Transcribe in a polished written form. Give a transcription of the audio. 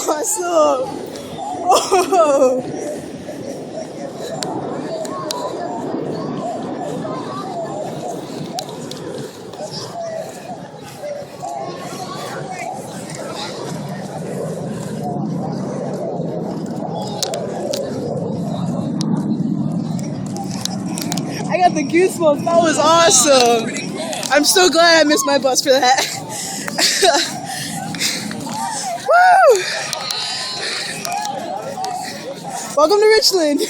awesome. Oh. I got the goosebumps. That was awesome. I'm so glad I missed my bus for that. Woo! Welcome to Richland.